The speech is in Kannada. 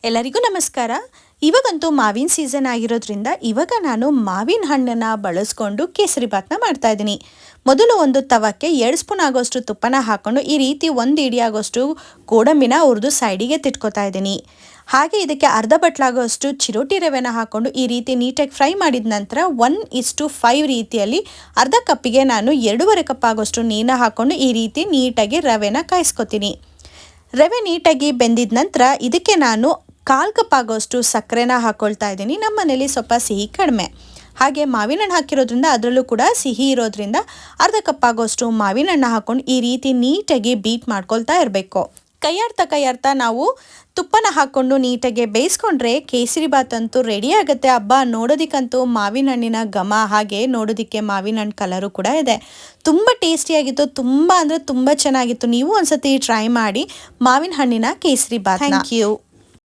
ಎಲ್ಲರಿಗೂ ನಮಸ್ಕಾರ. ಇವಾಗಂತೂ ಮಾವಿನ ಸೀಸನ್ ಆಗಿರೋದ್ರಿಂದ ಇವಾಗ ನಾನು ಮಾವಿನ ಹಣ್ಣನ್ನು ಬಳಸ್ಕೊಂಡು ಕೇಸರಿ ಬಾತ್ನ ಮಾಡ್ತಾ ಇದ್ದೀನಿ. ಮೊದಲು ಒಂದು ತವಕ್ಕೆ 2 ಸ್ಪೂನ್ ಆಗೋಷ್ಟು ತುಪ್ಪನ ಹಾಕ್ಕೊಂಡು ಈ ರೀತಿ 1 ಇಡಿ ಆಗೋಷ್ಟು ಗೋಡಂಬಿನ ಹುರಿದು ಸೈಡಿಗೆ ತಿಟ್ಕೊತಾ ಇದ್ದೀನಿ. ಹಾಗೆ ಇದಕ್ಕೆ ಅರ್ಧ ಬಟ್ಲಾಗೋಷ್ಟು ಚಿರೋಟಿ ರವೆನ ಹಾಕ್ಕೊಂಡು ಈ ರೀತಿ ನೀಟಾಗಿ ಫ್ರೈ ಮಾಡಿದ ನಂತರ 1:5 ರೀತಿಯಲ್ಲಿ ಅರ್ಧ ಕಪ್ಪಿಗೆ ನಾನು 2.5 ಕಪ್ ಆಗೋಷ್ಟು ನೀರನ್ನ ಹಾಕ್ಕೊಂಡು ಈ ರೀತಿ ನೀಟಾಗಿ ರವೆನ ಕಾಯಿಸ್ಕೊತೀನಿ. ರವೆ ನೀಟಾಗಿ ಬೆಂದಿದ ನಂತರ ಇದಕ್ಕೆ ನಾನು 1/4 ಕಪ್ ಆಗೋಷ್ಟು ಸಕ್ಕರೆನ ಹಾಕ್ಕೊಳ್ತಾ ಇದ್ದೀನಿ. ನಮ್ಮ ಮನೇಲಿ ಸ್ವಲ್ಪ ಸಿಹಿ ಕಡಿಮೆ, ಹಾಗೆ ಮಾವಿನ ಹಣ್ಣು ಹಾಕಿರೋದ್ರಿಂದ ಅದರಲ್ಲೂ ಕೂಡ ಸಿಹಿ ಇರೋದ್ರಿಂದ ಅರ್ಧ ಕಪ್ ಆಗೋಷ್ಟು ಮಾವಿನ ಹಣ್ಣು ಹಾಕ್ಕೊಂಡು ಈ ರೀತಿ ನೀಟಾಗಿ ಬೀಟ್ ಮಾಡ್ಕೊಳ್ತಾ ಇರಬೇಕು. ಕೈಯಾಡ್ತಾ ನಾವು ತುಪ್ಪನ ಹಾಕ್ಕೊಂಡು ನೀಟಾಗಿ ಬೇಯಿಸ್ಕೊಂಡ್ರೆ ಕೇಸರಿ ಬಾತ್ ಅಂತೂ ರೆಡಿ ಆಗುತ್ತೆ. ಹಬ್ಬ ನೋಡೋದಕ್ಕಂತೂ ಮಾವಿನ ಹಣ್ಣಿನ ಘಮ, ಹಾಗೆ ನೋಡೋದಕ್ಕೆ ಮಾವಿನ ಹಣ್ಣು ಕಲರು ಕೂಡ ಇದೆ. ತುಂಬ ಟೇಸ್ಟಿಯಾಗಿತ್ತು, ತುಂಬ ಅಂದರೆ ತುಂಬ ಚೆನ್ನಾಗಿತ್ತು. ನೀವು ಒಂದ್ಸತಿ ಟ್ರೈ ಮಾಡಿ ಮಾವಿನ ಹಣ್ಣಿನ ಕೇಸರಿ ಬಾತ್. Thank you.